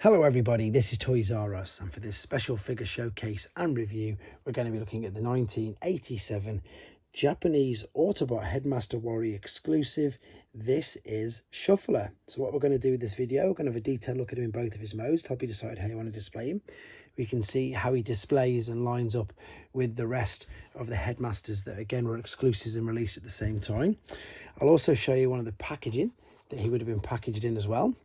Hello everybody, this is Toys R Us, and for this special figure showcase and review we're going to be looking at the 1987 Japanese Autobot Headmaster Warrior exclusive. This is Shuffler. So what we're going to do with this video, we're going to have a detailed look at him in both of his modes to help you decide how you want to display him. We can see how he displays and lines up with the rest of the Headmasters that again were exclusives and released at the same time. I'll also show you one of the packaging that he would have been packaged in as well,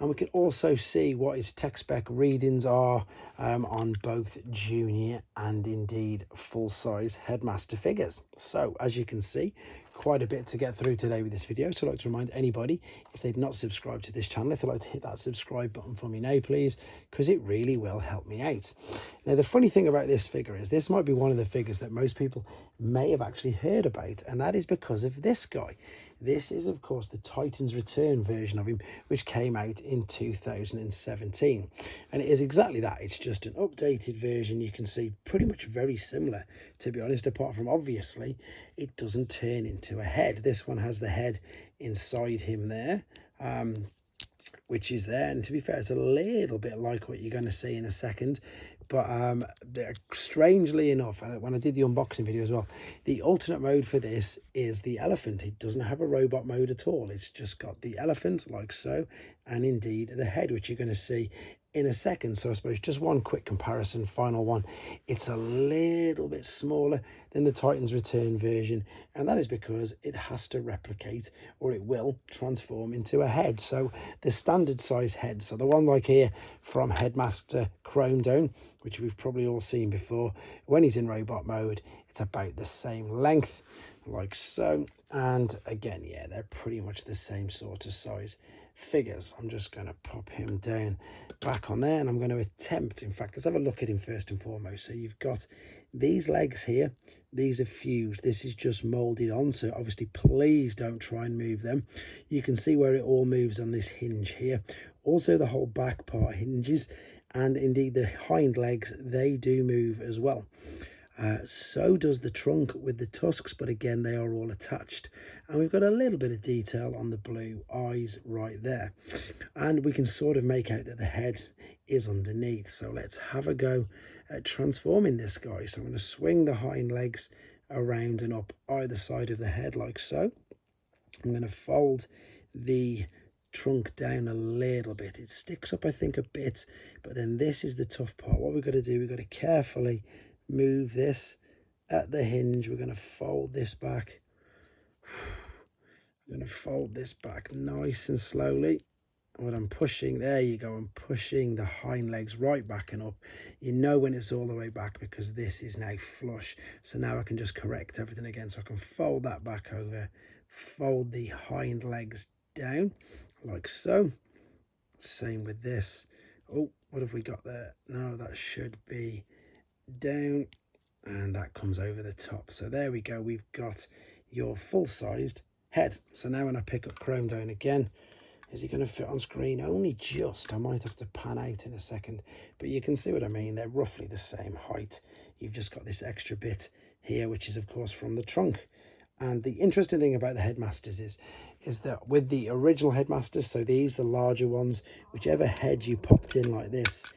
and we can also see what his tech spec readings are on both junior and indeed full-size Headmaster figures. So as you can see, quite a bit to get through today with this video, so I'd like to remind anybody, if they've not subscribed to this channel, if they'd like to hit that subscribe button for me now please, because it really will help me out. Now the funny thing about this figure is this might be one of the figures that most people may have actually heard about, and that is because of this guy. This is, of course, the Titans Return version of him, which came out in 2017. And it is exactly that. It's just an updated version. You can see pretty much very similar, to be honest, apart from, obviously, it doesn't turn into a head. This one has the head inside him there, which is there. And to be fair, it's a little bit like what you're going to see in a second. But strangely enough, when I did the unboxing video as well, the alternate mode for this is the elephant. It doesn't have a robot mode at all. It's just got the elephant like so, and indeed the head, which you're going to see in a second. So I suppose just one quick comparison, final one. It's a little bit smaller than the Titans Return version, and that is because it has to replicate, or it will transform into a head. So the standard size head, so the one like here from Headmaster Chrome Dome, which we've probably all seen before, when he's in robot mode, it's about the same length, like so. And again, yeah, they're pretty much the same sort of size figures. I'm just going to pop him down back on there, and I'm going to attempt, in fact, let's have a look at him first and foremost. So you've got these legs here, these are fused, this is just molded on, so obviously please don't try and move them. You can see where it all moves on this hinge here. Also the whole back part hinges, and indeed the hind legs, they do move as well. So does the trunk with the tusks, but again they are all attached, and we've got a little bit of detail on the blue eyes right there, and we can sort of make out that the head is underneath. So let's have a go at transforming this guy. So I'm going to swing the hind legs around and up either side of the head like so. I'm going to fold the trunk down a little bit. It sticks up, I think, a bit, but then this is the tough part. What we've got to do, we've got to carefully move this at the hinge. We're going to fold this back. I'm going to fold this back nice and slowly. What I'm pushing, there you go, I'm pushing the hind legs right back and up. You know when it's all the way back because this is now flush. So now I can just correct everything again. So I can fold that back over, fold the hind legs down like so. Same with this. Oh, what have we got there? No, that should be down, and that comes over the top. So there we go, we've got your full-sized head. So now when I pick up Chrome Down again, is he going to fit on screen? Only just. I might have to pan out in a second, but you can see what I mean. They're roughly the same height. You've just got this extra bit here, which is of course from the trunk. And the interesting thing about the Headmasters is that with the original Headmasters, so these, the larger ones, whichever head you popped in like this,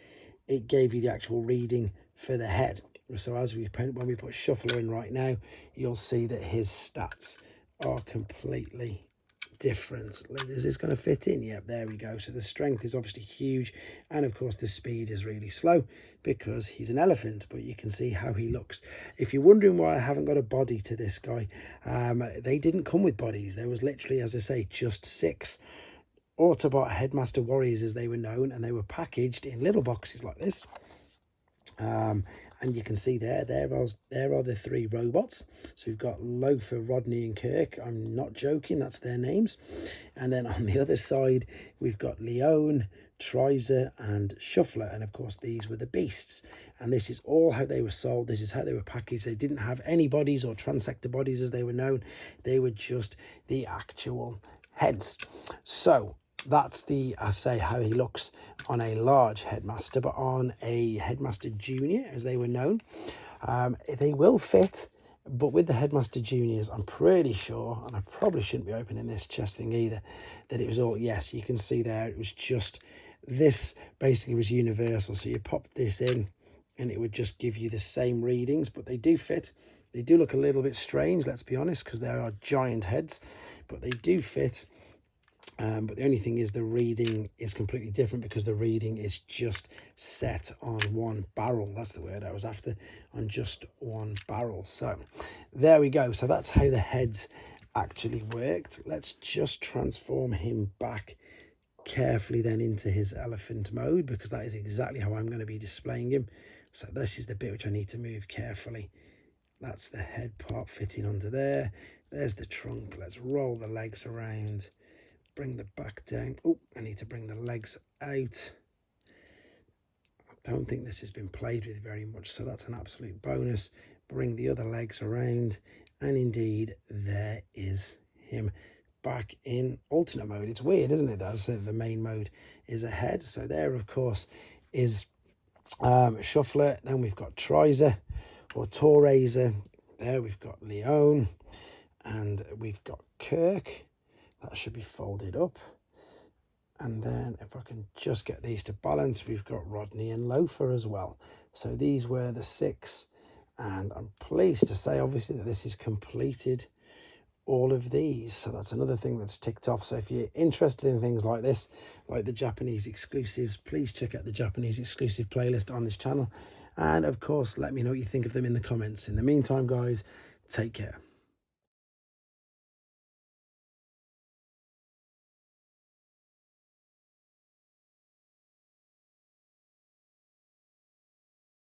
it gave you the actual reading for the head. So as when we put Shuffler in right now, you'll see that his stats are completely different. Is this going to fit in? Yep, there we go. So the strength is obviously huge, and of course the speed is really slow because he's an elephant, but you can see how he looks. If you're wondering why I haven't got a body to this guy, they didn't come with bodies. There was literally, as I say, just 6 Autobot Headmaster Warriors as they were known, and they were packaged in little boxes like this. And you can see there are the 3 robots. So we've got Loafer, Rodney and Kirk. I'm not joking, that's their names. And then on the other side, we've got Leone, Trizer and Shuffler. And of course, these were the beasts. And this is all how they were sold. This is how they were packaged. They didn't have any bodies or transector bodies as they were known. They were just the actual heads. So that's I say how he looks on a large Headmaster, but on a Headmaster Junior, as they were known, they will fit. But with the Headmaster Juniors, I'm pretty sure, and I probably shouldn't be opening this chest thing either, that it was all, yes, you can see there, it was just this basically was universal. So you pop this in and it would just give you the same readings, but they do fit. They do look a little bit strange, let's be honest, because they are giant heads, but they do fit. But the only thing is the reading is completely different because the reading is just set on one barrel. That's the word I was after, on just one barrel. So there we go. So that's how the heads actually worked. Let's just transform him back carefully then into his elephant mode, because that is exactly how I'm going to be displaying him. So this is the bit which I need to move carefully. That's the head part fitting onto there. There's the trunk. Let's roll the legs around. Bring the back down. Oh, I need to bring the legs out. I don't think this has been played with very much, so that's an absolute bonus. Bring the other legs around, and indeed there is him back in alternate mode. It's weird, isn't it? That's the main mode is ahead. So there, of course, is Shuffler. Then we've got Trizer or Toraiser. There we've got Leone, and we've got Kirk. That should be folded up. And then if I can just get these to balance, we've got Rodney and Loafer as well. So these were the 6. And I'm pleased to say, obviously, that this is completed all of these. So that's another thing that's ticked off. So if you're interested in things like this, like the Japanese exclusives, please check out the Japanese exclusive playlist on this channel. And of course, let me know what you think of them in the comments. In the meantime, guys, take care.